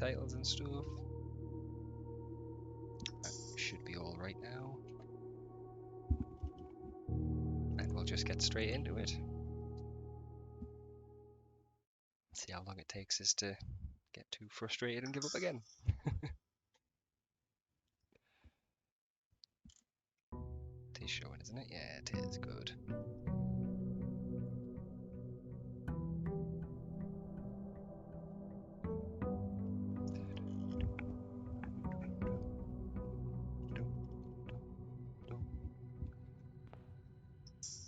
titles and stuff. That should be all right now. And we'll just get straight into it. See how long it takes us to get too frustrated and give up again. It is showing, isn't it? Yeah, it is. Good.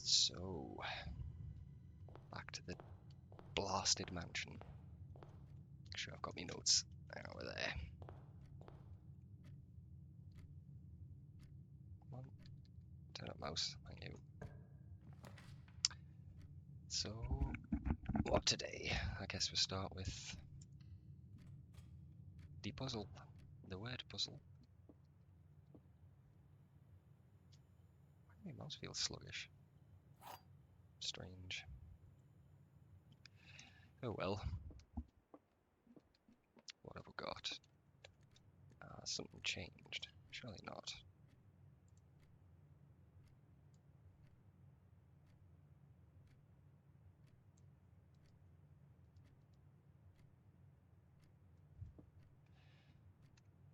So, back to the blasted mansion. Sure, I've got my notes over there. Come on, turn up mouse, thank you. So, what today? I guess we'll start with the puzzle, the word puzzle. My mouse feels sluggish. Strange. Oh well. What have we got? Something changed. Surely not.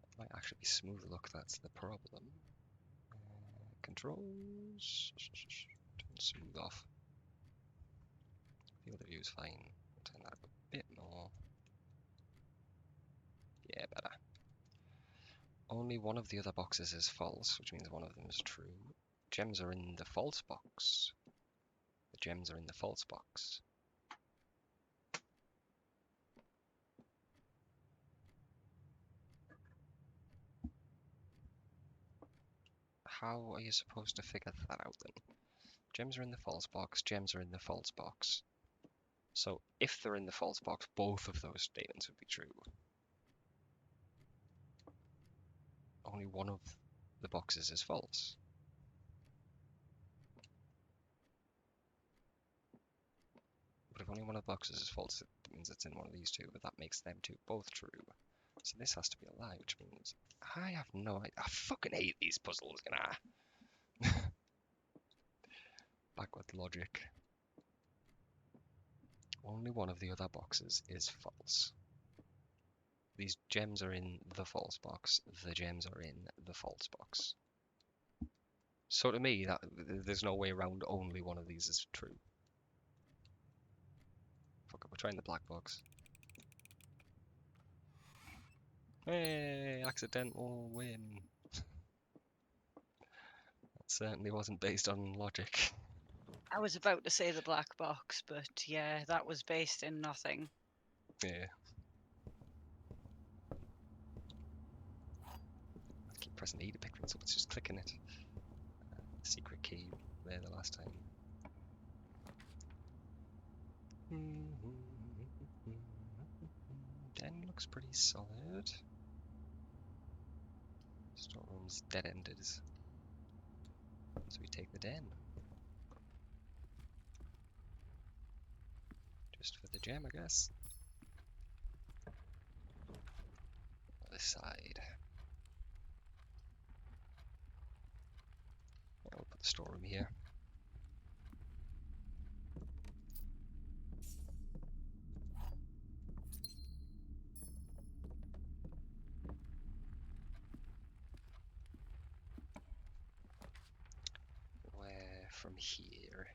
It might actually be smooth look, that's the problem. Controls. Turn smooth off. Field of view is fine. Turn that up a bit more. Yeah, better. Only one of the other boxes is false, which means one of them is true. Gems are in the false box. The gems are in the false box. How are you supposed to figure that out then? Gems are in the false box, gems are in the false box. So if they're in the false box, both of those statements would be true. Only one of the boxes is false. But if only one of the boxes is false, it means it's in one of these two, but that makes them two both true. So this has to be a lie, which means I have no idea. I fucking hate these puzzles, you know. Back with logic. Only one of the other boxes is false. These gems are in the false box. The gems are in the false box. So to me, there's no way around only one of these is true. Fuck it, we're trying the black box. Hey, accidental win. That certainly wasn't based on logic. I was about to say the black box, but yeah, that was based in nothing. Yeah. I keep pressing E to pick things up, it's just clicking it. Secret key there the last time. Den looks pretty solid. Storeroom's dead-ended, so we take the den. Just for the gem, I guess. Other side. I'll put the storeroom here. Where from here?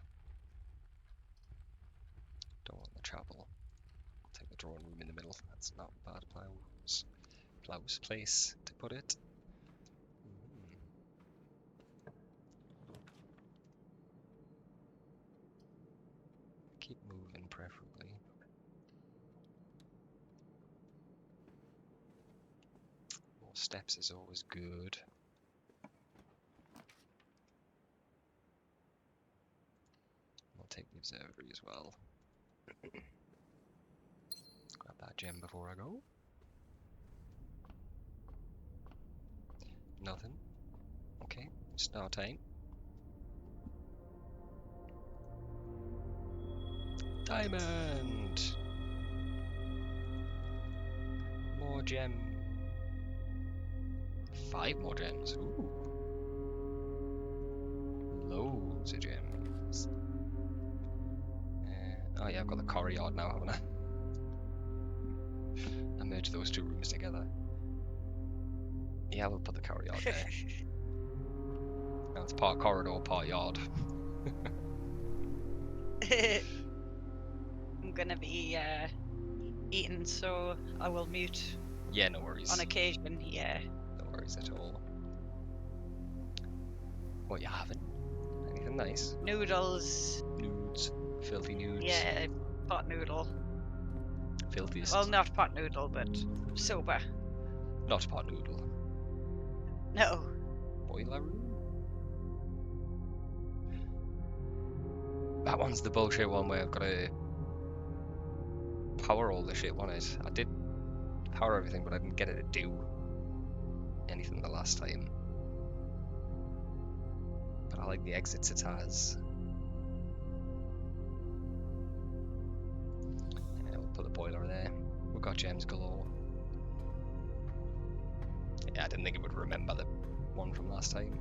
Don't want the chapel. I'll take the drawing room in the middle. That's not bad. Plow's place to put it. Keep moving, preferably. More steps is always good. I'll take the observatory as well. Grab that gem before I go. Nothing. Okay, start time. Diamond! More more gem. 5 more gems. Ooh. Loads of gems. Oh yeah, I've got the courtyard now, haven't I? I merged those 2 rooms together. Yeah, we'll put the courtyard there. Now it's part corridor, part yard. I'm gonna be eating, so I will mute Yeah, no worries. on occasion. Yeah. No worries at all. What you having? Anything nice? Noodles. Nudes. Filthy nudes. Yeah, pot noodle. Filthiest. Well, not pot noodle, but soba. Not pot noodle. No. Boiler room? That one's the bullshit one where I've got to power all the shit on it. I did power everything, but I didn't get it to do anything the last time. But I like the exits it has. Yeah, we'll put the boiler there. We've got gems galore. Yeah, I didn't think it would remember the one from last time.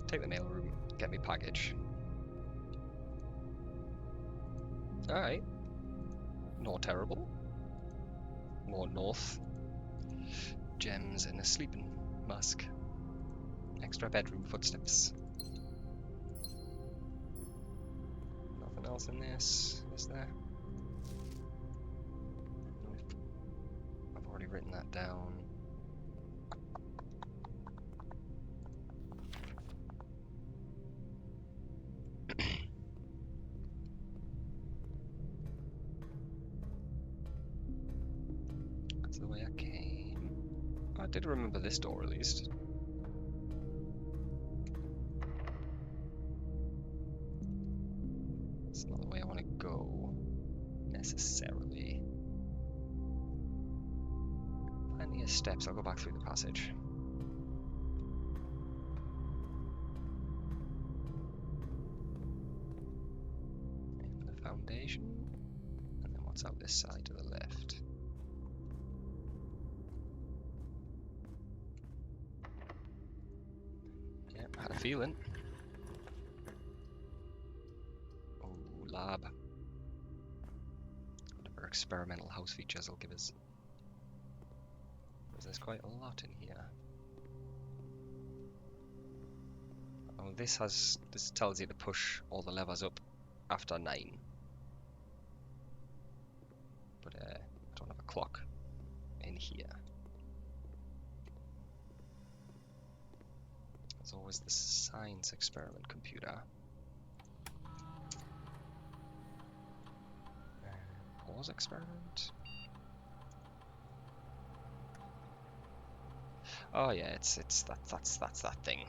Take the mail room, get me package. Alright. Not terrible. More north. Gems in a sleeping mask. Extra bedroom footsteps. Nothing else in this, is there? I've already written that down. That's the way I came. I did remember this door at least. It's not the way I want to go, necessarily. Plenty of steps, I'll go back through the passage. And the foundation, and then what's out this side to the left? Yep, had a feeling. Oh, lab. Whatever experimental house features will give us. Because there's quite a lot in here. Oh, this tells you to push all the levers up after 9. But I don't have a clock in here. There's always the science experiment computer. Pause experiment. Oh yeah, it's that's that thing.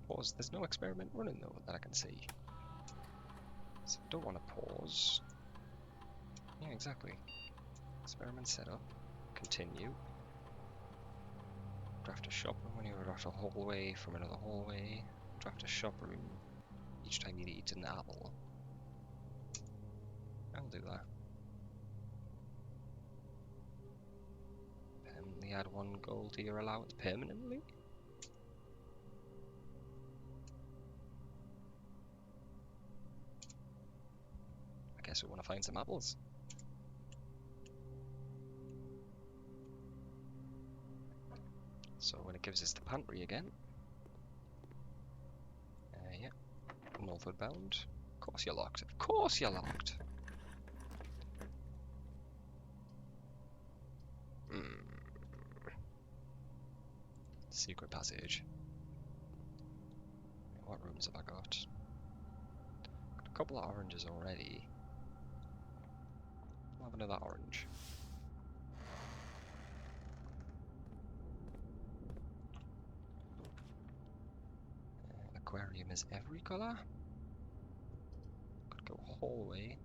Pause. There's no experiment running though that I can see. So don't want to pause. Yeah, exactly. Experiment setup. Continue. Draft a shop room when you draft a hallway from another hallway. Draft a shop room each time you need an apple. I'll do that. Permanently add 1 gold to your allowance permanently? I guess we want to find some apples. So when it gives us the pantry again. Yeah. Northward bound. Of course you're locked. Of course you're locked. Secret passage. What rooms have I got? Got a couple of oranges already. I'll have another orange. Aquarium is every colour. Could go hallway.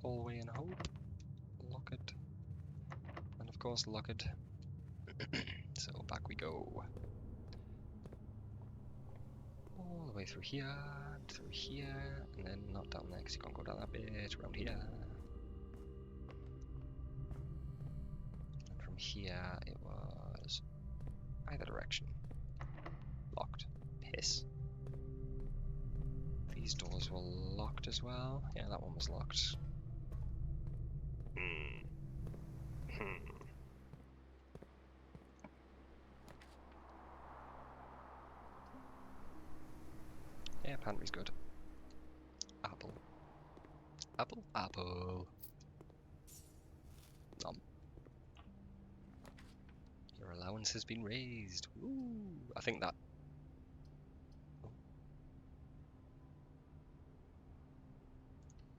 Hallway and hope. Lock it. And of course lock it. So back we go. All the way through here, and then not down there because you can't go down that bit, around here. And from here it was either direction. Locked. Piss. These doors were locked as well. Yeah, that one was locked. Yeah, pantry's good. Apple. Apple? Apple. Nom. Your allowance has been raised. Woo! I think that... Oh.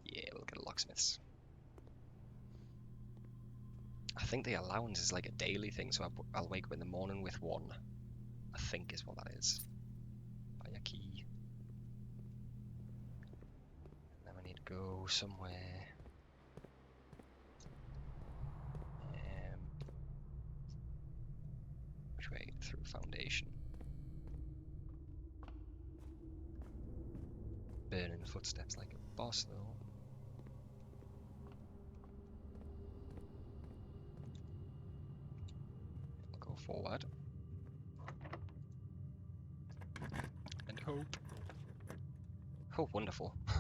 Yeah, we'll get a locksmith's. I think the allowance is like a daily thing, so I'll wake up in the morning with one. I think is what that is. Buy a key. Then I need to go somewhere. Which way? Through foundation. Burning footsteps like a boss, though. I'll go forward. And hope. Oh, wonderful. I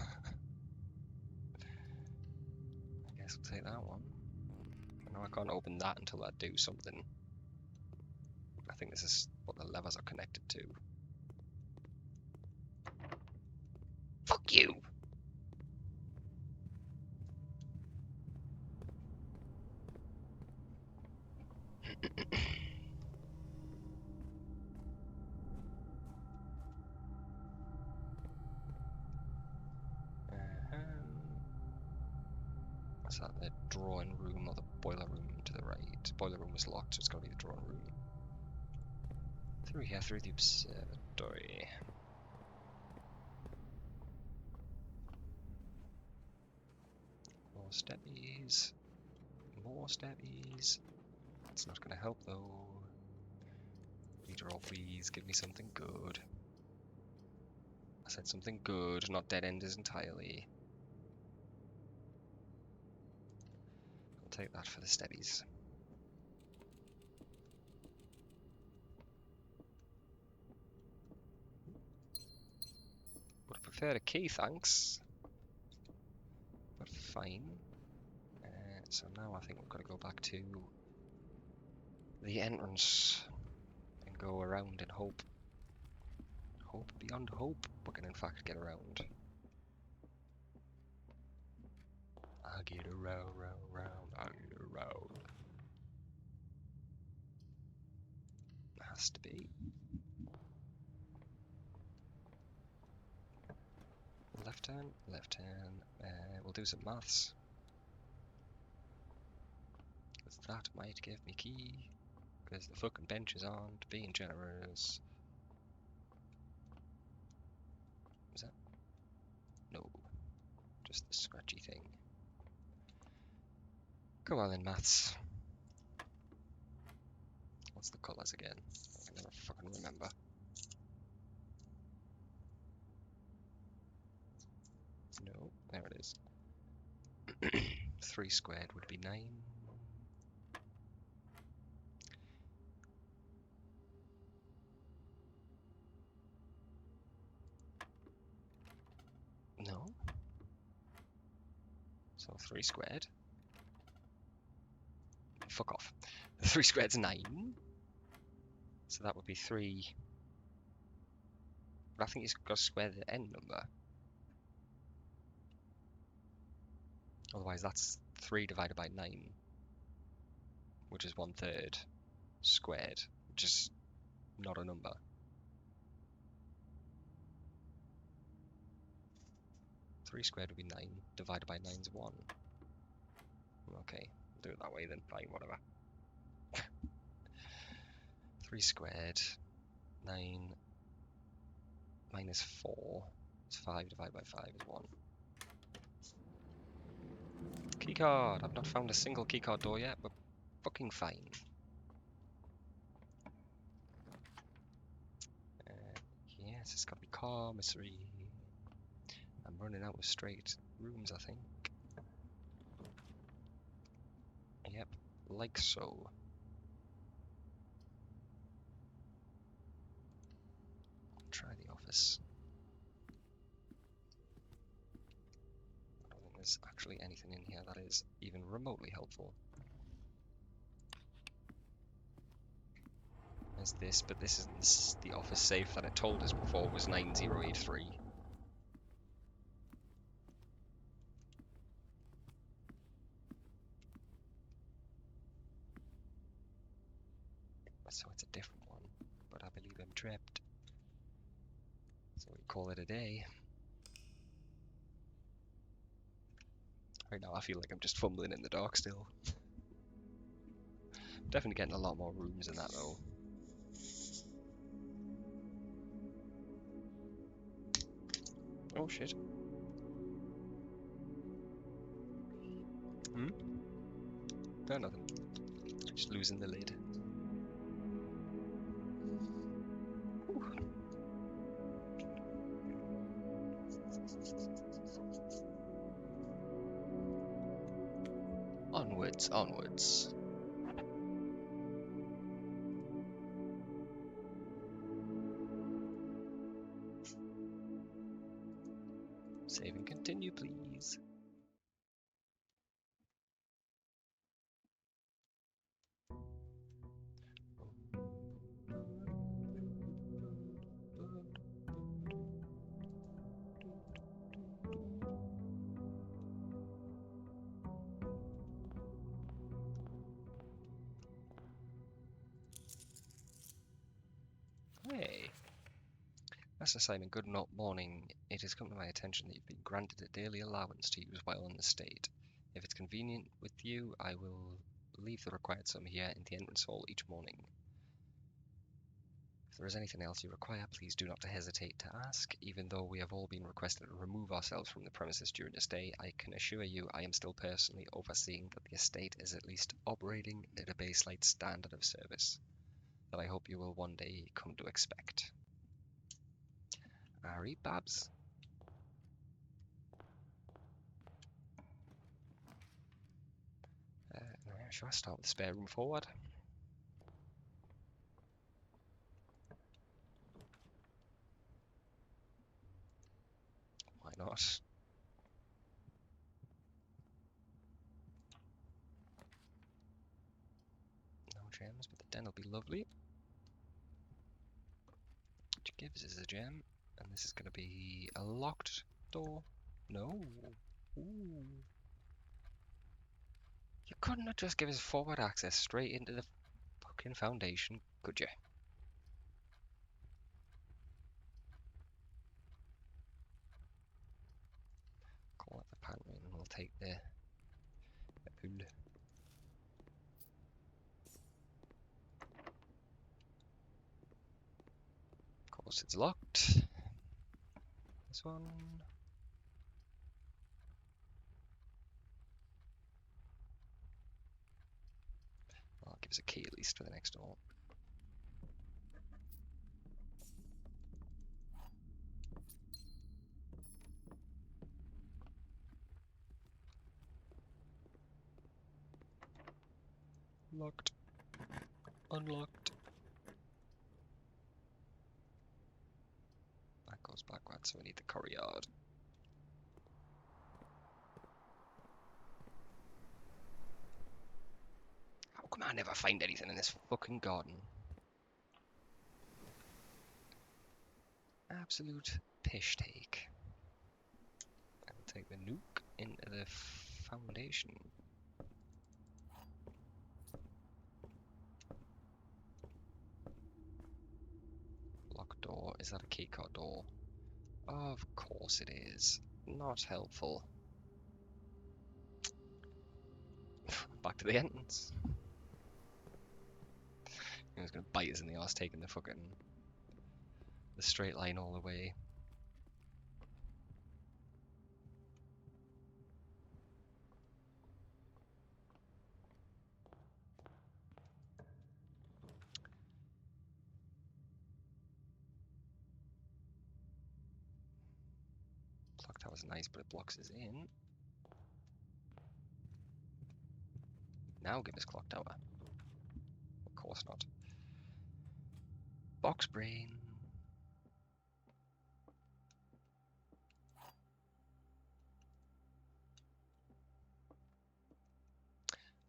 guess we'll take that one. I know I can't open that until I do something. I think this is what the levers are connected to. Fuck you! Is that the drawing room or the boiler room to the right? Boiler room was locked, so it's gotta be the drawing room. Through here, through the observatory. More steppies. More steppies. It's not gonna help though. Redraw, please, give me something good. I said something good, not dead enders entirely. I'll take that for the steppies. Would have preferred a key, thanks. But fine. So now I think we've got to go back to the entrance and go around and hope. Hope beyond hope, we can in fact get around. I get around, I get around. Has to be. Left hand, left hand. We'll do some maths. Because that might give me key. Because the fucking benches aren't being generous. Is that? No. Just the scratchy thing. Come on then, maths. What's the colours again? I can never fucking remember. No, there it is. 3 squared would be 9. No. So 3 squared. Fuck off. 3 squared's 9. So that would be 3. But I think it's got to square the end number. Otherwise that's 3 divided by 9. Which is 1/3 squared. Which is not a number. Three squared would be 9. Divided by 9 is 1. Okay, do it that way then. Fine, whatever. 3 squared. 9 minus 4. It's 5 divided by 5 is 1. Keycard! I've not found a single keycard door yet, but fucking fine. Yes, it's got to be commissary. I'm running out of straight rooms, I think. Yep, like so. Try the office. I don't think there's actually anything in here that is even remotely helpful. There's this, but this isn't the office safe that it told us before was 9083. So it's a different one, but I believe I'm trapped. So we call it a day. Right now I feel like I'm just fumbling in the dark still. Definitely getting a lot more rooms in that though. Oh shit. No, nothing. Just losing the lid. Ooh. Onwards, onwards. Save and continue, please. Hey. Master Simon, good morning. It has come to my attention that you've been granted a daily allowance to use while on the estate. If it's convenient with you, I will leave the required sum here in the entrance hall each morning. If there is anything else you require, please do not hesitate to ask. Even though we have all been requested to remove ourselves from the premises during this day, I can assure you I am still personally overseeing that the estate is at least operating at a baseline standard of service that I hope you will one day come to expect. Alright, Babs. Shall I start with the spare room forward? Why not? No gems, but the den will be lovely. Which gives us a gem. And this is going to be a locked door. No. Ooh. You couldn't have just give us forward access straight into the fucking foundation, could you? Call it the pantry and we'll take the pool. Of course it's locked. This one. Well, give us a key at least for the next door. Locked. Unlocked. That goes backwards, so we need the courtyard. How come I never find anything in this fucking garden? Absolute pish take. I'll take the nuke into the foundation. Locked door. Is that a keycard door? Of course it is. Not helpful. Back to the entrance. He was gonna bite us in the arse taking the fucking the straight line all the way. tower's nice, but it blocks us in. Now give us clock tower. Of course not. Box brain.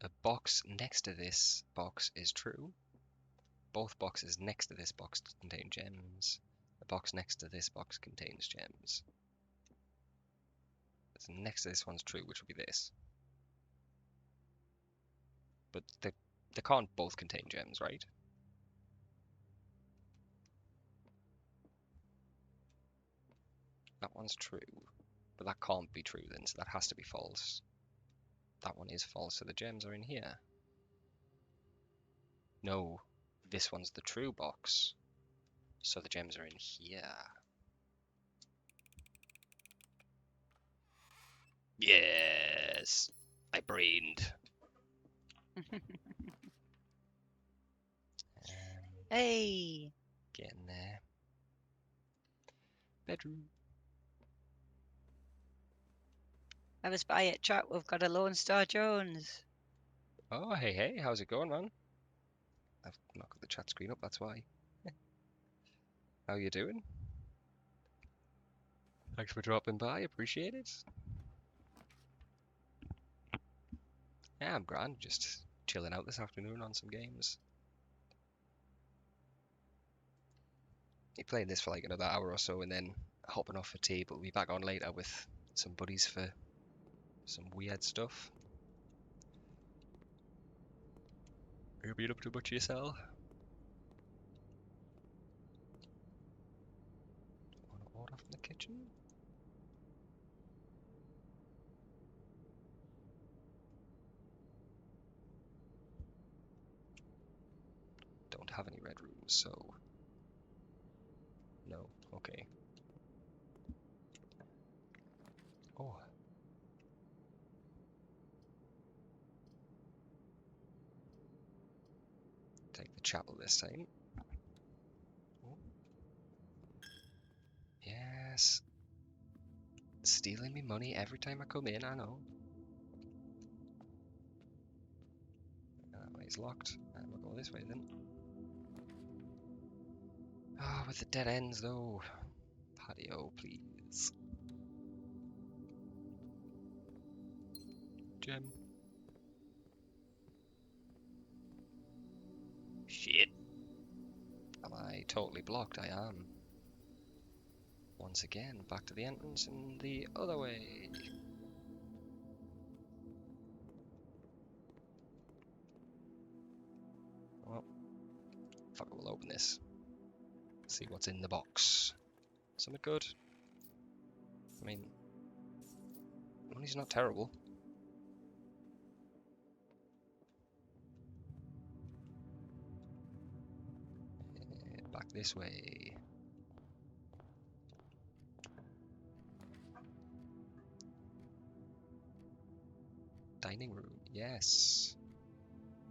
A box next to this box is true. Both boxes next to this box contain gems. The box next to this box contains gems. So next to this one's true, which would be this. But they can't both contain gems, right? That one's true, but that can't be true then, so that has to be false. That one is false, so the gems are in here. No, this one's the true box, so the gems are in here. Yes! I brained. Hey! Getting there. Bedroom. I was by it, chat. We've got a Lone Star Jones. Oh, hey, how's it going, man? I've not got the chat screen up, that's why. How you doing? Thanks for dropping by, appreciate it. Yeah, I'm grand, just chilling out this afternoon on some games. Be playing this for like another hour or so and then hopping off for tea, but we'll be back on later with some buddies for some weird stuff. Are you been up too much yourself? Want to order from the kitchen? Don't have any red rooms, so no. Okay. Oh. Take the chapel this time. Oh. Yes. Stealing me money every time I come in, I know. That way's locked. We'll go this way then. Ah, with the dead ends though. Patio, please. Gem. Shit. Am I totally blocked? I am. Once again, back to the entrance and the other way. Well, fuck it, we'll open this. See what's in the box. Something good. I mean, money's not terrible. Back this way. Dining room, yes.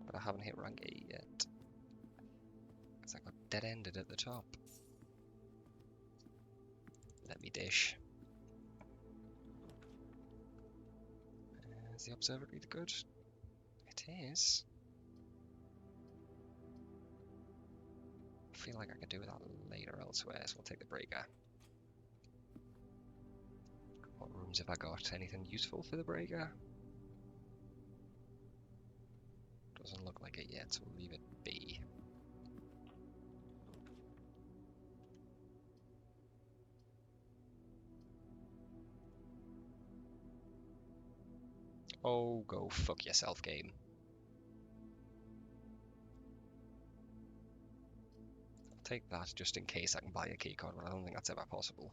But I haven't hit rank 8 yet. Because I got dead-ended at the top. Let me dish. Is the observatory the good? It is. I feel like I could do with that later elsewhere, so we'll take the breaker. What rooms have I got? Anything useful for the breaker? Doesn't look like it yet, so we'll leave it be. Oh, go fuck yourself, game. I'll take that just in case I can buy a keycard, but I don't think that's ever possible.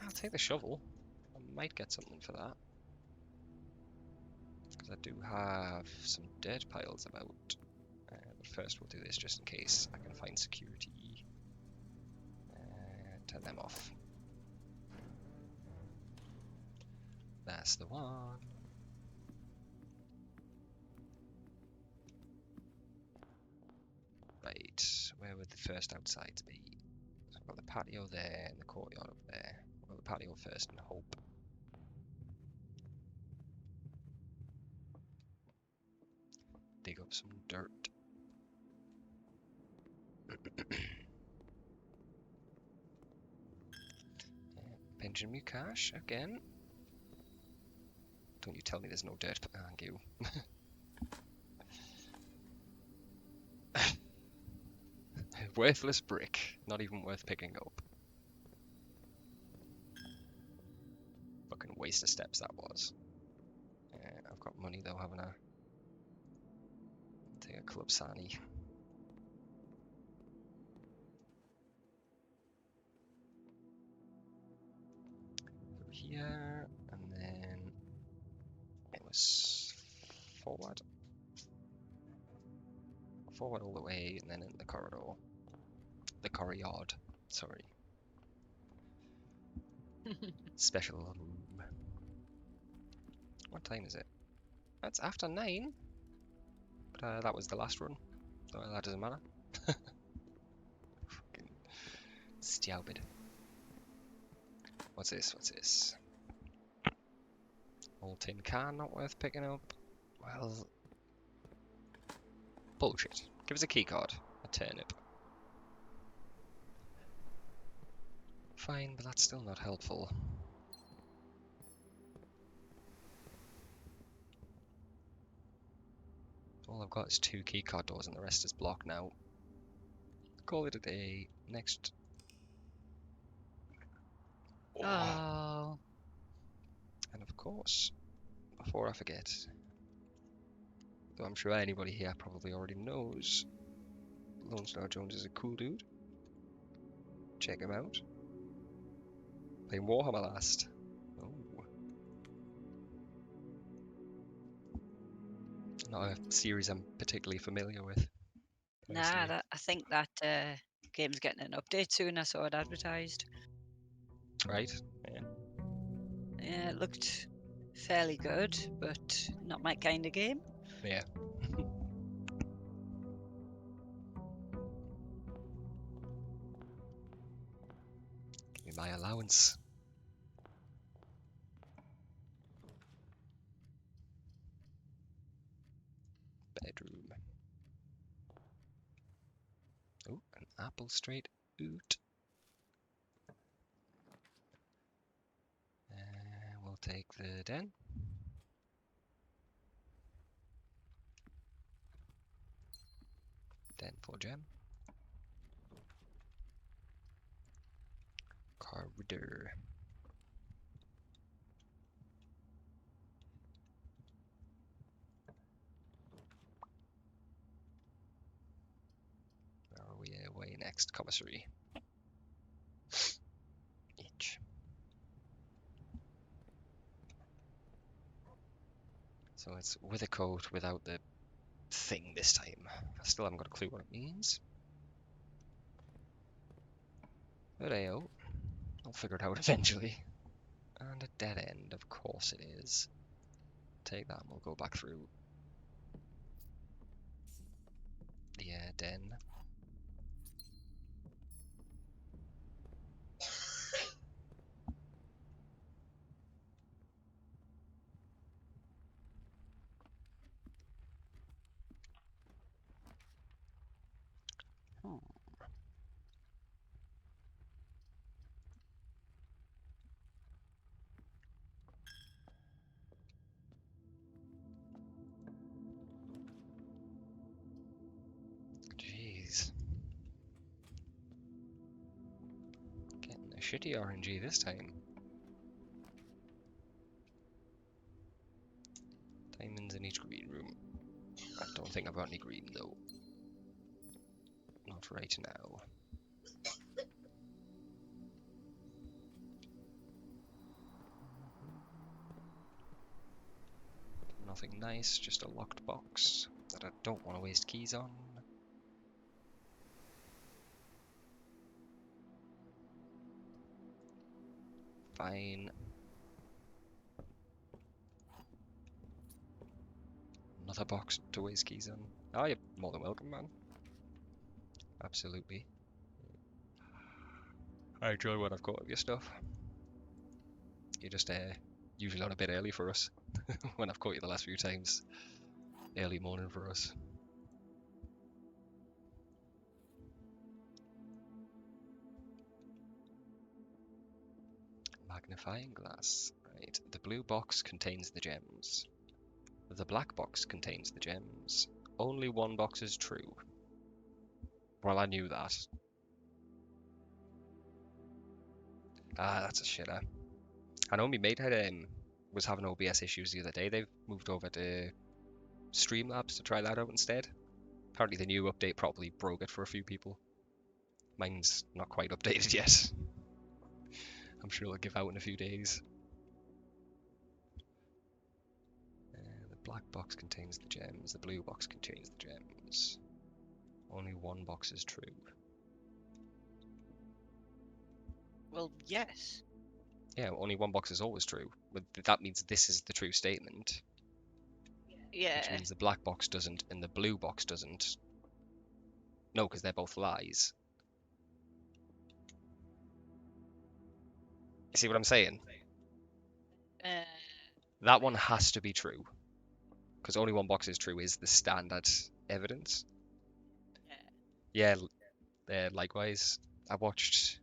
I'll take the shovel. I might get something for that. Because I do have some dirt piles about. But first we'll do this just in case I can find security. Turn them off. That's the one. Right, where would the first outsides be? So Got the patio there and the courtyard up there. Well, the patio first and hope. Dig up some dirt. Pinching me cash again. Don't you tell me there's no dirt. Thank you. Worthless brick. Not even worth picking up. Fucking waste of steps that was. I've got money though, haven't I? Take a Club Sani. Through here, and then it was forward. Forward all the way, and then in the corridor. The corridor, sorry. Special room. What time is it? It's after 9. But that was the last run, so that doesn't matter. Fucking stupid. What's this? What's this? Old tin can, not worth picking up. Well, bullshit. Give us a keycard. A turnip. Fine, but that's still not helpful. All I've got is 2 keycard doors and the rest is blocked now. Call it a day. Next. Oh. And of course, before I forget, though I'm sure anybody here probably already knows, Lone Star Jones is a cool dude. Check him out. Playing Warhammer last. Oh. Not a series I'm particularly familiar with. Nah, personally. I think that game's getting an update soon. I saw it advertised. Right? Yeah. Yeah, it looked fairly good, but not my kind of game. Yeah. Give me my allowance. Bedroom. Oh, an apple straight oot. We'll take the den. Den for gem. Corridor. Where are we away next? Commissary. Itch. So it's with a coat without the thing this time. I still haven't got a clue what it means. But ayo. I'll figure it out eventually. And a dead end, of course it is. Take that and we'll go back through the den. Jeez. Getting a shitty RNG this time. Diamonds in each green room. I don't think I've got any green though. Not right now. Nothing nice, just a locked box that I don't want to waste keys on. Fine. Another box to waste keys on. Oh, you're more than welcome, man. Absolutely. I enjoy when I've caught up your stuff. You're just usually on a bit early for us. When I've caught you the last few times, early morning for us. Magnifying glass. Right. The blue box contains the gems. The black box contains the gems. Only one box is true. Well, I knew that. Ah, that's a shitter. I know my mate had was having OBS issues the other day. They've moved over to Streamlabs to try that out instead. Apparently the new update probably broke it for a few people. Mine's not quite updated yet. I'm sure it'll give out in a few days. The black box contains the gems. The blue box contains the gems. Only one box is true. Well, yes. Yeah, only one box is always true. But that means this is the true statement. Yeah. Which means the black box doesn't and the blue box doesn't. No, because they're both lies. You see what I'm saying? That one has to be true. Because only one box is true is the standard evidence. Yeah, likewise. I watched,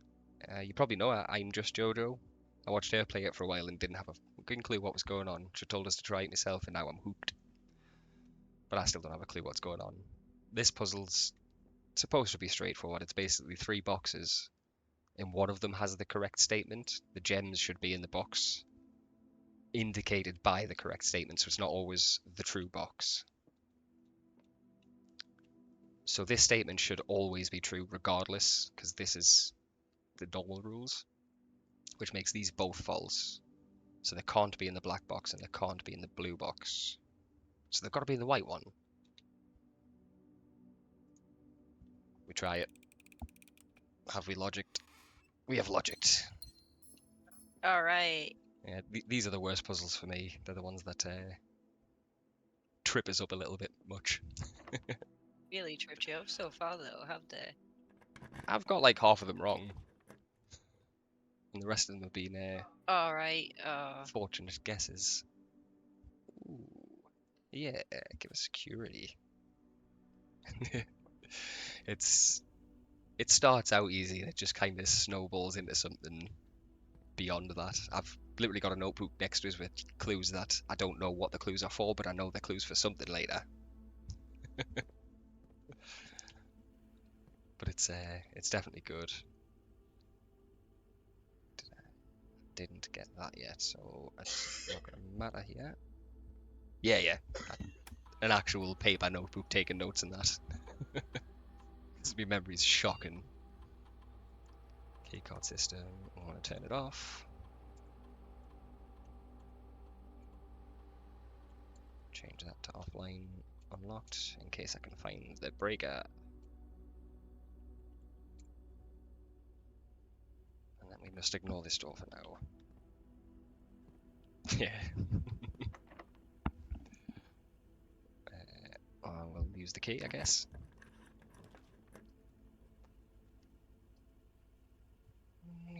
you probably know her, I'm Just Jojo. I watched her play it for a while and didn't have a fucking clue what was going on. She told us to try it myself and now I'm hooked. But I still don't have a clue what's going on. This puzzle's supposed to be straightforward. It's basically 3 boxes and one of them has the correct statement. The gems should be in the box indicated by the correct statement, so it's not always the true box. So this statement should always be true regardless, because this is the normal rules, which makes these both false. So they can't be in the black box and they can't be in the blue box. So they've got to be in the white one. We try it. Have we logicked? We have logicked. Alright. Yeah, these are the worst puzzles for me. They're the ones that trip us up a little bit much. Really tripped you up so far, though, have they? I've got like half of them wrong. And the rest of them have been Alright. fortunate guesses. Ooh. Yeah, give us security. It starts out easy and it just kind of snowballs into something beyond that. I've literally got a notebook next to us with clues that I don't know what the clues are for, but I know they're clues for something later. But it's definitely good. Didn't get that yet, so it's not gonna matter here. Yeah. An actual paper notebook taking notes in that. Because my memory's shocking. Keycard system, I want to turn it off. Change that to offline unlocked in case I can find the breaker. And then we must ignore this door for now. Yeah. We'll use the key, I guess.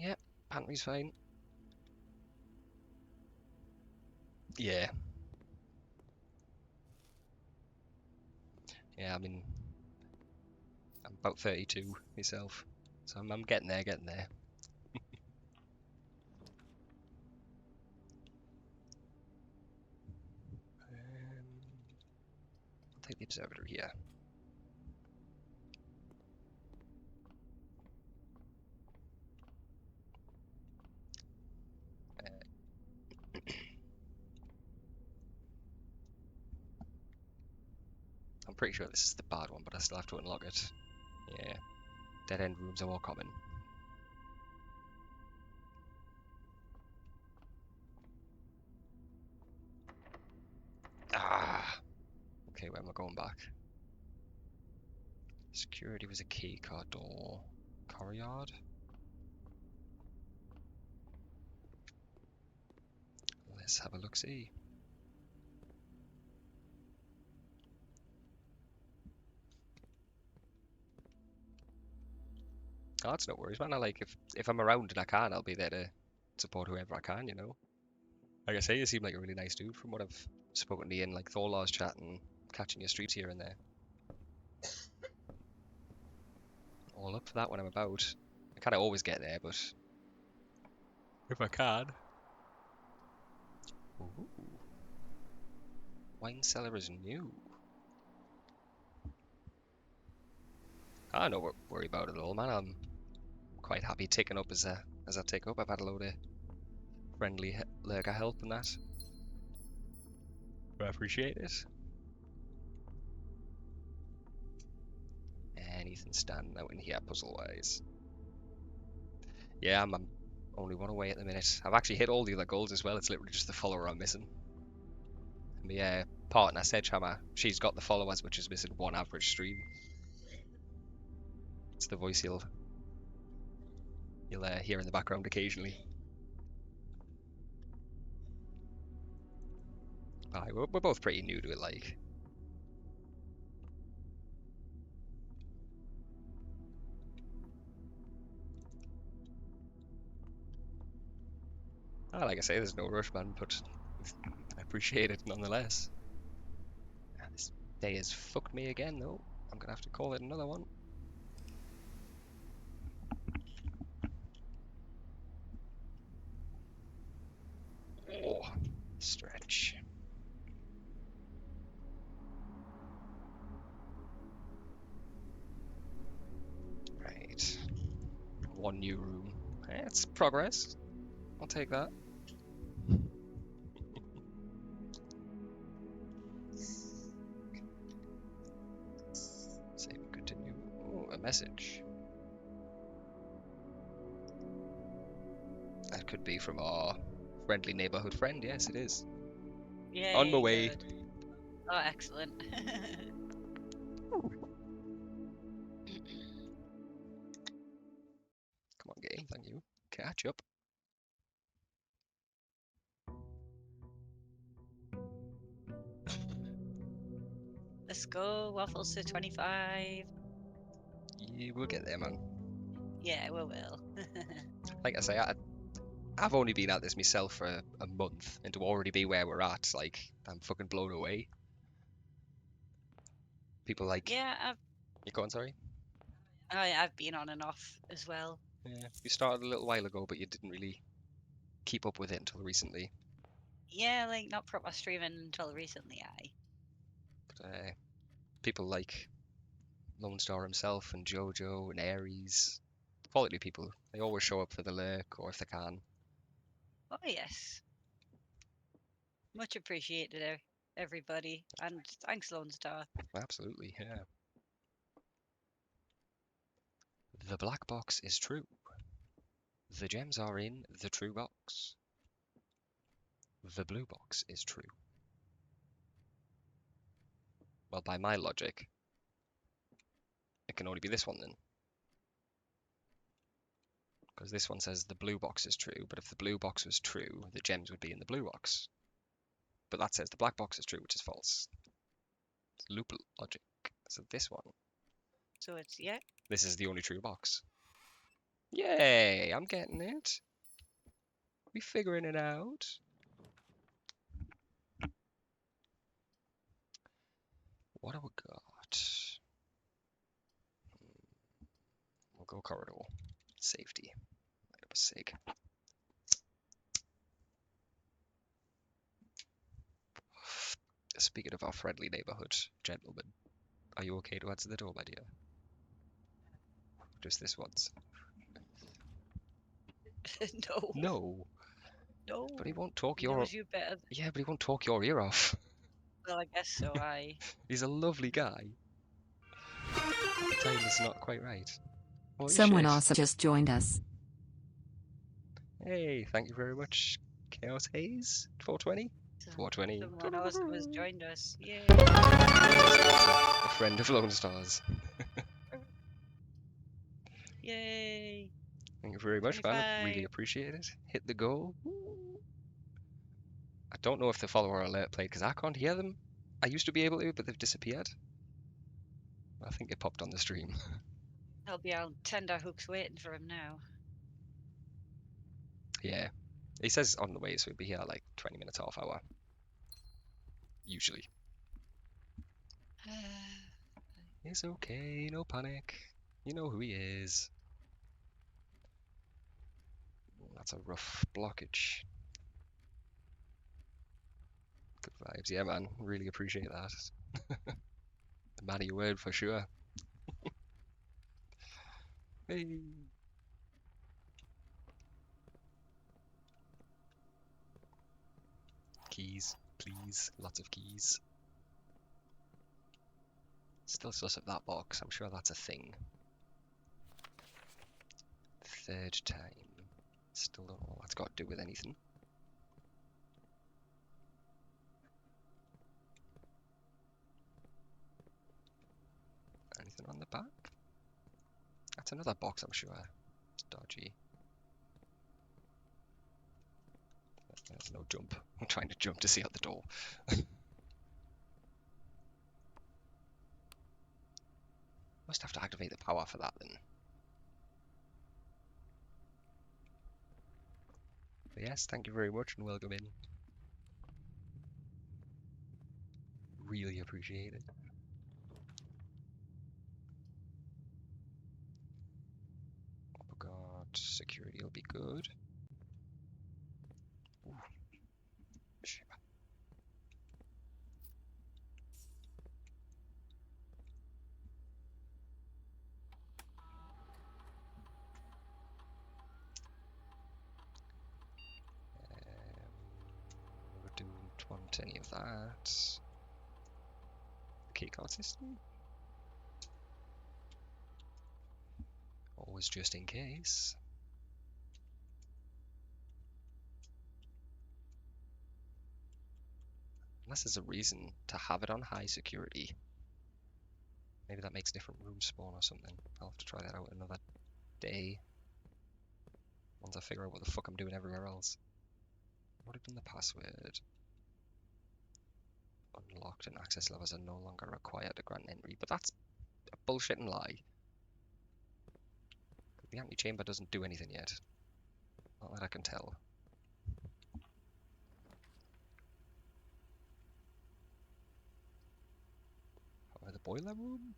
Yep, pantry's fine. Yeah. Yeah, I mean, I'm about 32 myself, so I'm getting there. I'll take the observatory here. I'm pretty sure this is the bad one, but I still have to unlock it. Yeah. Dead end rooms are more common. Ah! Okay, where am I going back? Security was a key card door. Courtyard? Let's have a look-see. Oh, that's no worries, man. I like if I'm around and I can, I'll be there to support whoever I can, you know. Like I say, you seem like a really nice dude from what I've spoken to you in like Thorlaw's chat and catching your streets here and there. All up for that when I'm about. I kind of always get there, but if I can. Ooh. Wine cellar is new. I don't worry about it all, man. I'm quite happy taking up as I take up. I've had a load of friendly lurker help and that. I appreciate it. Anything standing out in here puzzle-wise? Yeah, I'm only one away at the minute. I've actually hit all the other goals as well. It's literally just the follower I'm missing. My partner, Sedgehammer, she's got the followers, which is missing one average stream. It's the voice you'll hear in the background occasionally. Aye, we're both pretty new to it, like. Like I say, there's no rush, man, but I appreciate it nonetheless. This day has fucked me again, though. I'm gonna have to call it another one. Oh, stretch. Right. One new room. It's progress. I'll take that. Save and continue. Oh, a message. That could be from our friendly neighborhood friend. Yes, it is. Yay, On my way. good. Oh, excellent. Come on, game. Thank you. Catch up. Let's go, waffles to 25. Yeah, we'll get there, man. Yeah, we will. Like I say, I've only been at this myself for a month, and to already be where we're at, like, I'm fucking blown away. People like... Yeah, You go on, sorry? I've been on and off as well. Yeah, you started a little while ago, but you didn't really keep up with it until recently. Yeah, like not proper streaming until recently, But people like Lone Star himself and Jojo and Aries, quality people, they always show up for the lurk or if they can. Oh yes. Much appreciated, everybody, and thanks, Lone Star. Absolutely, yeah. The black box is true. The gems are in the true box. The blue box is true. Well, by my logic, it can only be this one then. Because this one says the blue box is true, but if the blue box was true, the gems would be in the blue box. But that says the black box is true, which is false. It's loop logic. So this one. So it's, yeah. This is the only true box. Yay! I'm getting it. We figuring it out. What have we got? We'll go corridor. Safety. Light up a sig. Speaking of our friendly neighborhood, gentlemen, are you okay to answer the door, my dear? Just this once. No. No. No. But he won't talk He your... knows you better. Yeah, but he won't talk your ear off. Well, I guess so. He's a lovely guy. The time is not quite right. Holy Someone shit. also just joined us. Hey, thank you very much, Chaos Haze. 420? 420. Someone else has joined us. Yay. A friend of Lone Star's. Yay. Thank you very much, man. I really 25. appreciate it. Hit the goal. I don't know if the follower alert played because I can't hear them. I used to be able to, but they've disappeared. I think it popped on the stream. There'll be our tender hooks waiting for him now. Yeah. He says on the way, so he'll be here like 20 minutes, half hour. Usually. It's okay, no panic. You know who he is. That's a rough blockage. Good vibes. Yeah, man. Really appreciate that. The man of your word for sure. Hey. Keys, please. Lots of keys. Still sus of that box. I'm sure that's a thing. Third time. Still don't know what that's got to do with anything. Anything on the back? That's another box, I'm sure. It's dodgy. There's no jump. I'm trying to jump to see out the door. Must have to activate the power for that then. But yes, thank you very much and welcome in. Really appreciate it. God, security will be good. Ooh. Shit. We don't want any of that. Keycard system. Always just in case. Unless there's a reason to have it on high security. Maybe that makes different rooms spawn or something. I'll have to try that out another day. Once I figure out what the fuck I'm doing everywhere else. What have been the password? Unlocked and access levels are no longer required to grant entry. But that's a bullshitting lie. The antechamber doesn't do anything yet. Not that I can tell. Oh, the boiler room?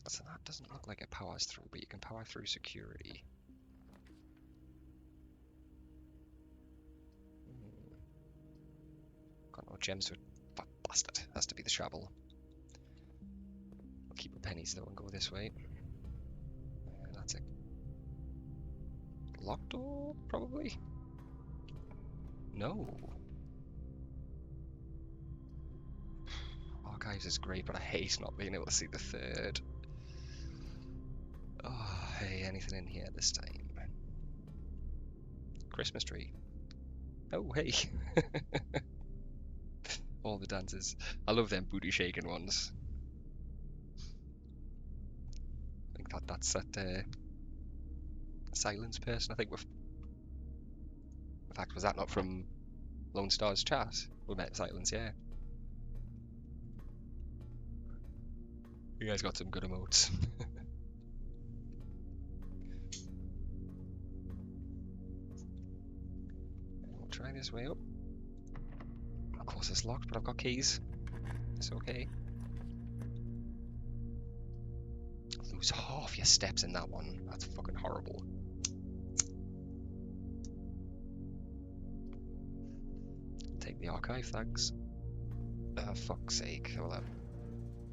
So that doesn't look like it powers through, but you can power through security. Got no gems with that bastard. Has to be the shovel. I'll keep the pennies though and go this way. That's a locked door, probably? No. Archives is great, but I hate not being able to see the third. Oh, hey, anything in here this time? Christmas tree. Oh, hey. All the dances. I love them booty shaking ones. I think that's that silence person. I think we've... In fact, was that not from Lone Star's chat? We met Silence, yeah. You guys got some good emotes. We'll try this way up. Of course it's locked, but I've got keys. It's okay. Lose half your steps in that one. That's fucking horrible. Take the archive, thanks. Fuck's sake. Well,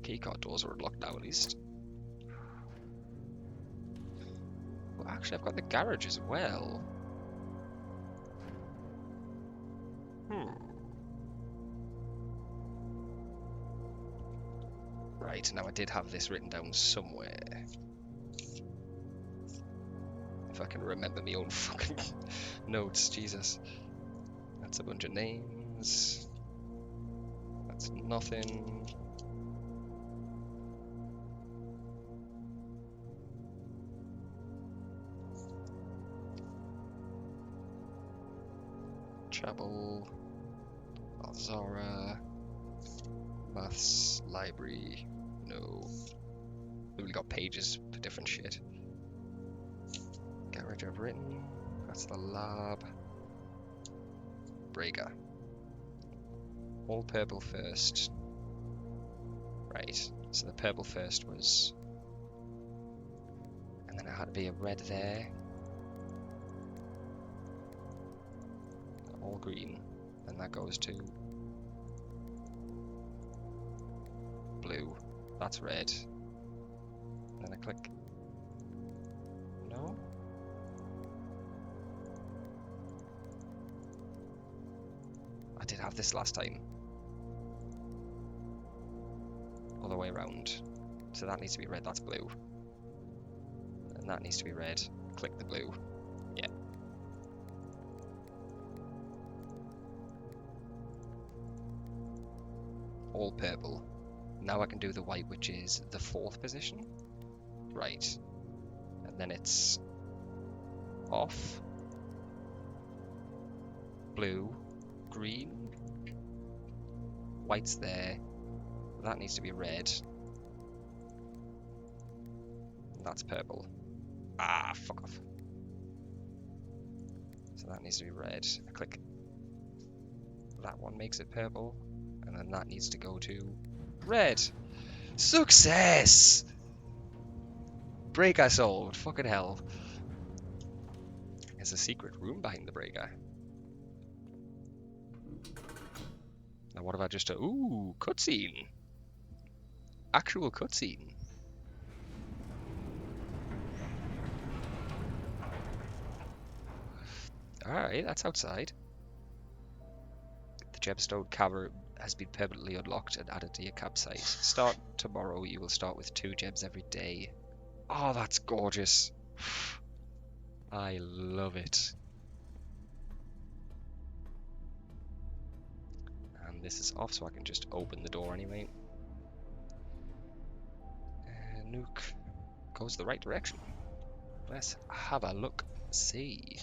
keycard doors are unlocked now at least. Well, actually, I've got the garage as well. Right, now I did have this written down somewhere. If I can remember my own fucking notes, Jesus. That's a bunch of names. That's nothing. Chapel, Alzara, Maths, Library, no. We got pages for different shit. Garage I've written, that's the lab. Breaker. All purple first. Right, so the purple first was... And then it had to be a red there. All green. And that goes to... blue. That's red. And then I click... No? I did have this last time. All the way around. So that needs to be red, that's blue. And that needs to be red. Click the blue. Yeah. All purple. Now I can do the white, which is the 4th position. Right. And then it's off. Blue. Green. White's there. That needs to be red. That's purple. Ah, fuck off. So that needs to be red. I click. That one makes it purple. And then that needs to go to red. Success! Breaker solved. Fucking hell. There's a secret room behind the breaker. Now what if I just... Ooh, cutscene. Actual cutscene. Alright, that's outside. The Gemstone Cavern has been permanently unlocked and added to your campsite. Start tomorrow, you will start with 2 gems every day. Oh, that's gorgeous. I love it. And this is off, so I can just open the door anyway. Nuke goes the right direction. Let's have a look. See.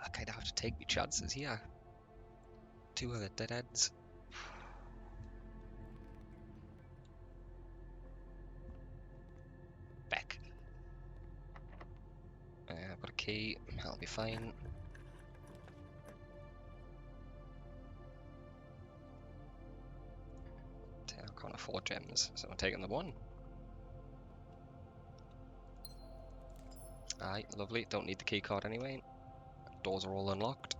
I kind of have to take my chances here. 2 other dead ends. Back. I've got a key. That'll be fine. I can't afford gems, so I'm taking the 1. Aye, lovely. Don't need the key card anyway. Doors are all unlocked.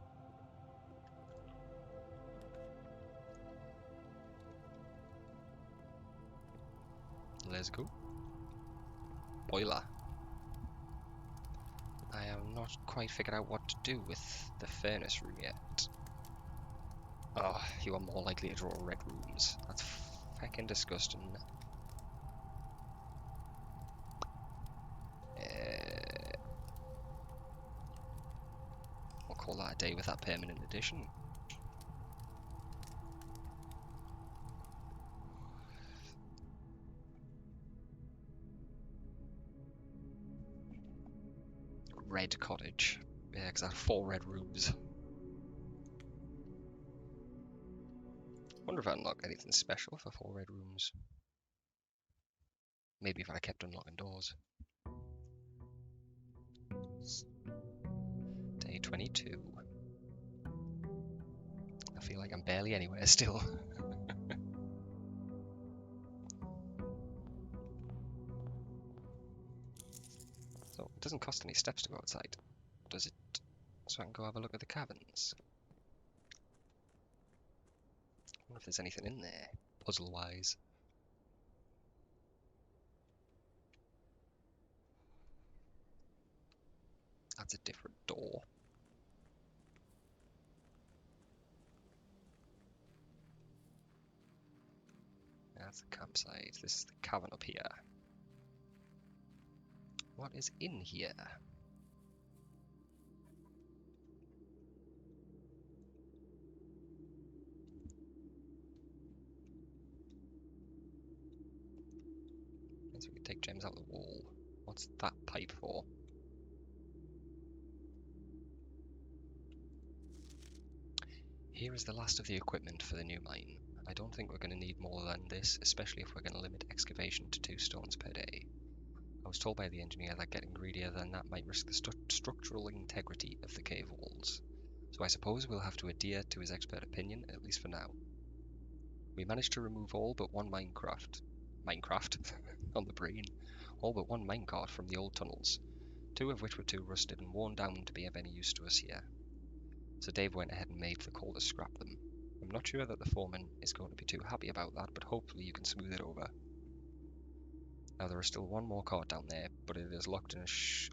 Let's go. Boiler. I have not quite figured out what to do with the furnace room yet. Oh, you are more likely to draw red rooms. That's fucking disgusting. We'll call that a day with that permanent addition. Red cottage. Yeah, because I have 4 red rooms. Wonder if I unlock anything special for 4 red rooms. Maybe if I kept unlocking doors. Day 22. I feel like I'm barely anywhere still. So it doesn't cost any steps to go outside, does it? So I can go have a look at the caverns. I wonder if there's anything in there, puzzle-wise. That's a different door. That's the campsite. This is the cavern up here. What is in here? Means we can take gems out of the wall. What's that pipe for? Here is the last of the equipment for the new mine. I don't think we're going to need more than this, especially if we're going to limit excavation to 2 stones per day. I was told by the engineer that getting greedier than that might risk the structural integrity of the cave walls. So I suppose we'll have to adhere to his expert opinion, at least for now. We managed to remove all but one Minecraft on the brain, all but one minecart from the old tunnels, 2 of which were too rusted and worn down to be of any use to us here. So Dave went ahead and made the call to scrap them. I'm not sure that the foreman is going to be too happy about that, but hopefully you can smooth it over. Now there is still one more cart down there, but it is locked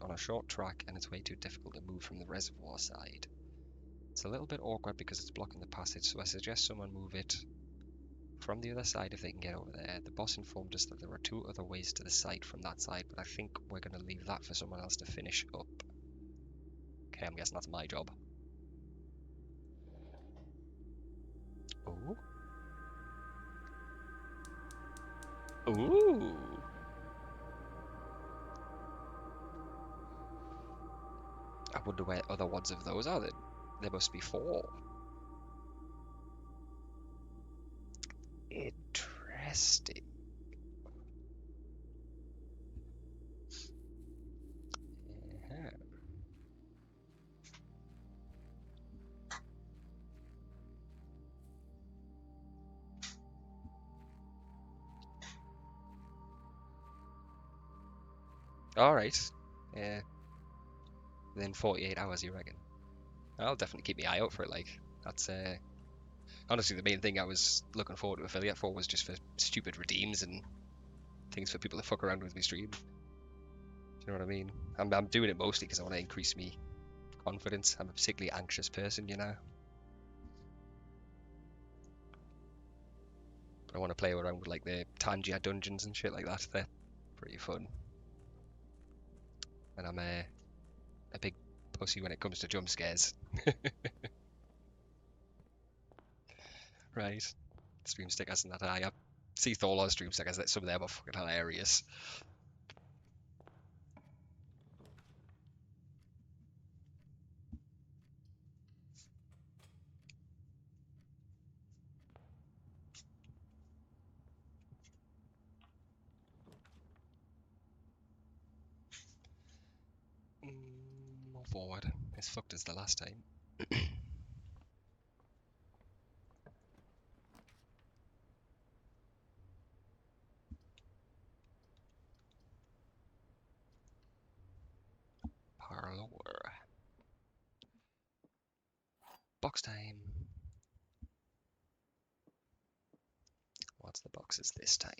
on a short track and it's way too difficult to move from the reservoir side. It's a little bit awkward because it's blocking the passage, so I suggest someone move it from the other side if they can get over there. The boss informed us that there are 2 other ways to the site from that side, but I think we're going to leave that for someone else to finish up. Okay, I'm guessing that's my job. Ooh. Ooh. I wonder where other ones of those are then. There must be 4. Interesting. Alright. Yeah. Within 48 hours, you reckon? I'll definitely keep my eye out for it, like. That's, honestly, the main thing I was looking forward to affiliate for was just for stupid redeems and things for people to fuck around with me stream. Do you know what I mean? I'm doing it mostly because I want to increase me confidence. I'm a particularly anxious person, you know? But I want to play around with, like, the Tangia dungeons and shit like that. They're pretty fun. And I'm a big pussy when it comes to jump scares. Right. Stream stickers and that. I see Thorlon stream stickers, that some of them are fucking hilarious. More forward. As fucked as the last time. Parlour. Box time. What's the boxes this time?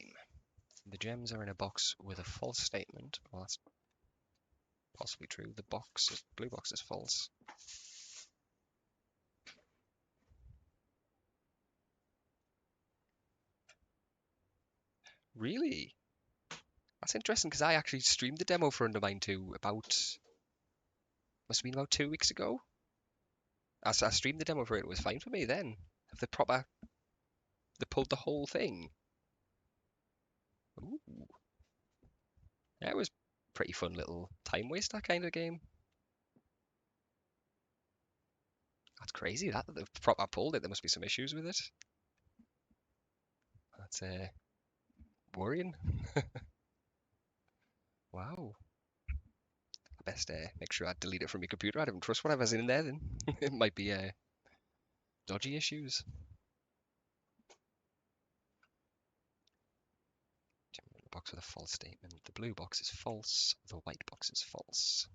The gems are in a box with a false statement. Well, that's possibly true. The blue box is false. Really? That's interesting because I actually streamed the demo for Undermine 2 must have been about 2 weeks ago. I streamed the demo for it. It was fine for me then. They pulled the whole thing. Ooh. Yeah, it was pretty fun little time waster kind of game. That's crazy that they've proper pulled it. There must be some issues with it. That's worrying. Wow. I best make sure I delete it from your computer. I don't trust whatever's in there then. It might be dodgy issues. Box with a false statement. The blue box is false. The white box is false.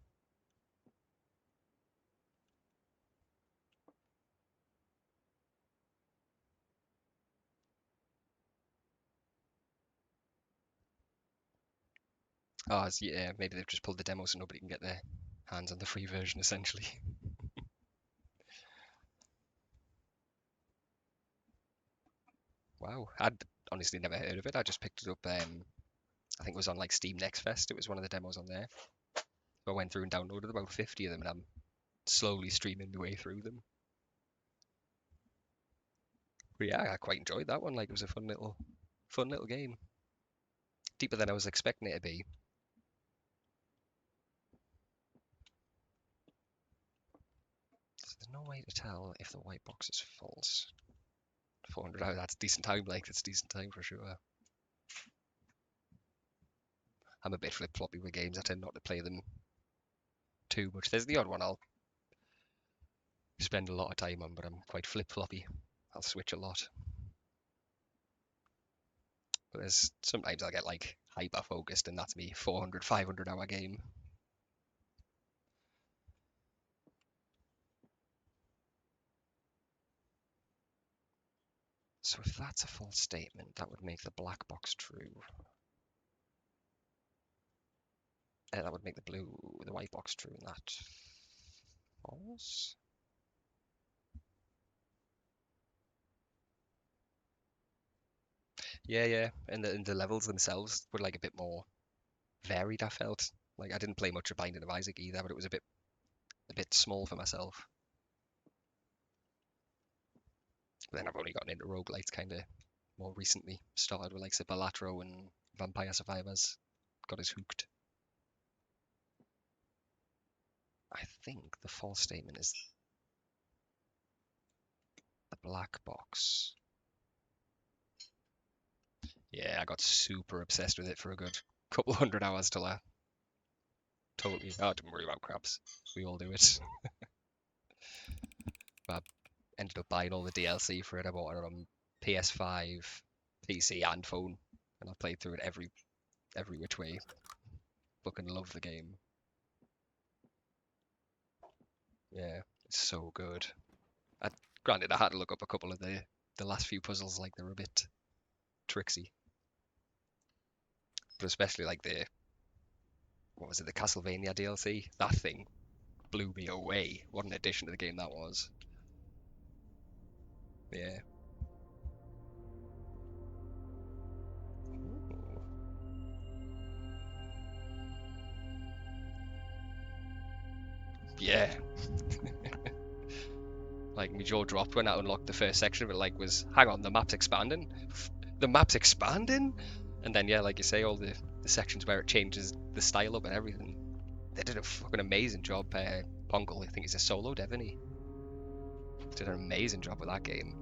Oh, yeah, maybe they've just pulled the demo so nobody can get their hands on the free version, essentially. Wow, honestly never heard of it. I just picked it up. I think it was on like Steam Next Fest. It was one of the demos on there. So I went through and downloaded about 50 of them, and I'm slowly streaming my way through them. But yeah, I quite enjoyed that one. Like, it was a fun little game. Deeper than I was expecting it to be. So there's no way to tell if the white box is false. 400 hours, that's decent time. Like, that's decent time for sure. I'm a bit flip-floppy with games. I tend not to play them too much. There's the odd one I'll spend a lot of time on, but I'm quite flip-floppy. I'll switch a lot. But there's sometimes I'll get like hyper-focused, and that's me 400, 500 hour game. So if that's a false statement, that would make the black box true. That would make the white box true, and that false. Yeah. And the levels themselves were like a bit more varied, I felt. Like, I didn't play much of Binding of Isaac either, but it was a bit small for myself. But then I've only gotten into roguelites kind of more recently. Started with like Balatro and Vampire Survivors. Got us hooked. I think the false statement is the black box. Yeah, I got super obsessed with it for a good couple hundred hours till I totally. Oh, don't worry about craps. We all do it. I ended up buying all the DLC for it. I bought it on PS5, PC, and phone, and I played through it every which way. Fucking love the game. Yeah, it's so good. Granted, I had to look up a couple of the last few puzzles, like they're a bit tricksy. But especially like the Castlevania DLC? That thing blew me away. What an addition to the game that was. Yeah. Ooh. Yeah. Like, my jaw dropped when I unlocked the first section of it. Like, hang on, the map's expanding. The map's expanding, and then yeah, like you say, all the sections where it changes the style up and everything. They did a fucking amazing job. Pongle, I think he's a solo dev, isn't he? Did an amazing job with that game.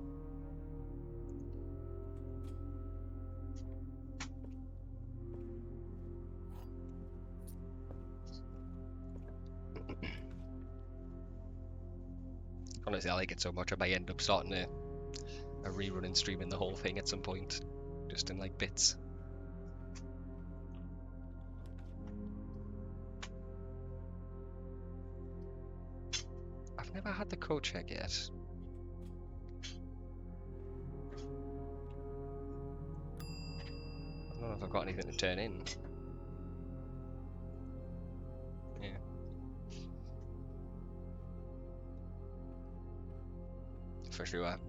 Honestly, I like it so much I may end up starting a rerun and streaming the whole thing at some point, just in like bits. I've never had the code check yet. I don't know if I've got anything to turn in. Yeah. For sure.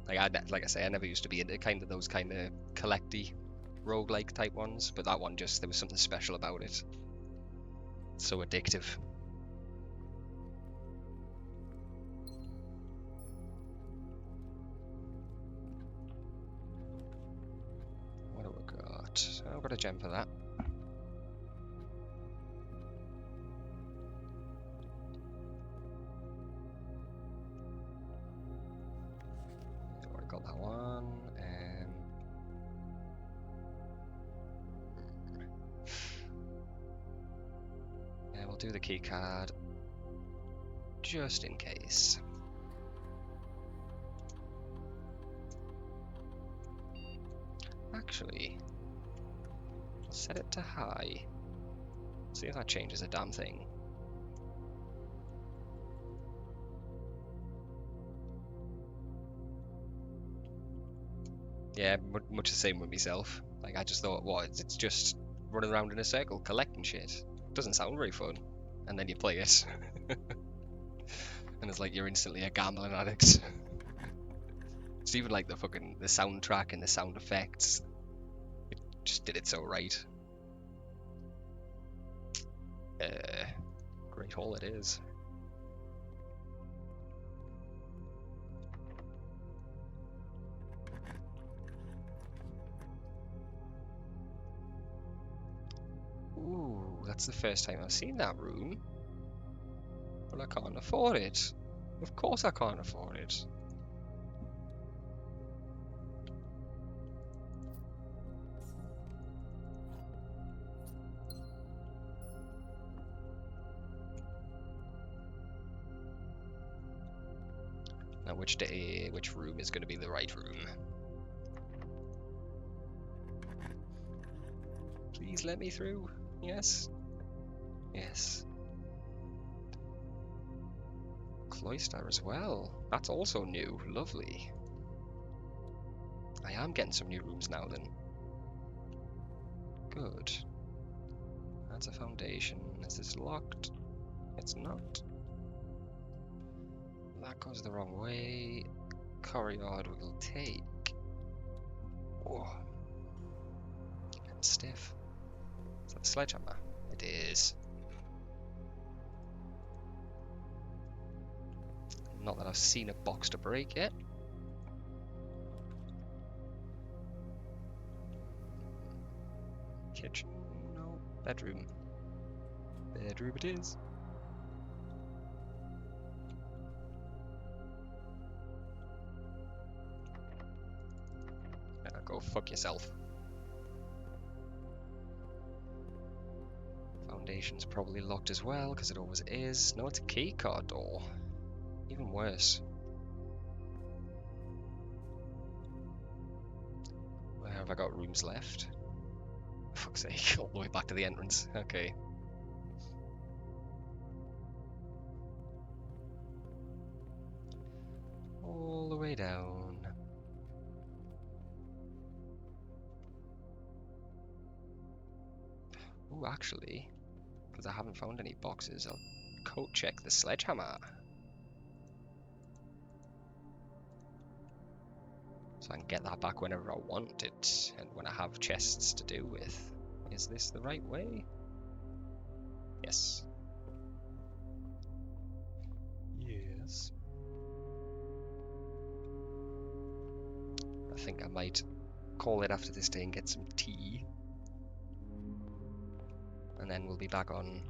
Like I say, I never used to be into those kind of collecty roguelike type ones, but that one there was something special about it. It's so addictive. What have we got? I've got a gem for that. Already got that one. Yeah, we'll do the key card just in case. Actually, set it to high. See if that changes a damn thing. Yeah, much the same with myself. Like, I just thought, what? It's just running around in a circle collecting shit. Doesn't sound very fun. And then you play it. And it's like you're instantly a gambling addict. It's even like the soundtrack and the sound effects. It just did it so right. Great hall it is. Ooh, that's the first time I've seen that room. But I can't afford it. Of course I can't afford it. Now which room is going to be the right room? Please let me through. Yes. Yes. Cloister as well. That's also new. Lovely. I am getting some new rooms now then. Good. That's a foundation. Is this locked? It's not. That goes the wrong way. Corridor will take. Whoa. Getting stiff. Is that the sledgehammer? It is. Not that I've seen a box to break yet. Kitchen? No. Bedroom. Bedroom it is. Yeah, go fuck yourself. Foundation's probably locked as well, because it always is. No, it's a keycard door. Even worse. Where have I got rooms left? For fuck's sake, all the way back to the entrance. Okay. All the way down. Ooh, actually, because I haven't found any boxes, I'll code check the sledgehammer. So I can get that back whenever I want it, and when I have chests to do with. Is this the right way? Yes. Yes. I think I might call it after this day and get some tea. And then we'll be back on,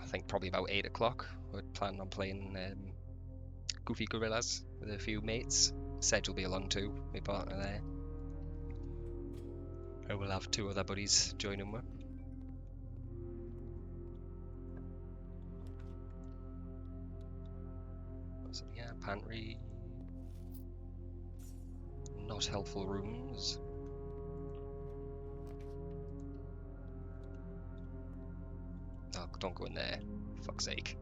I think probably about 8 o'clock. We're planning on playing Goofy Gorillas with a few mates. Sedge will be along too, my partner there. And we'll have 2 other buddies joining me. So yeah, pantry. Not helpful rooms. Oh, don't go in there. Fuck's sake.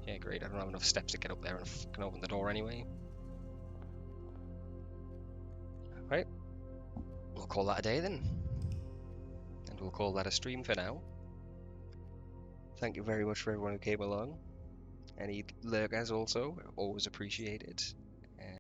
Yeah, great. I don't have enough steps to get up there and fucking open the door anyway. Right. We'll call that a day then. And we'll call that a stream for now. Thank you very much for everyone who came along. Any lurkers also, always appreciated.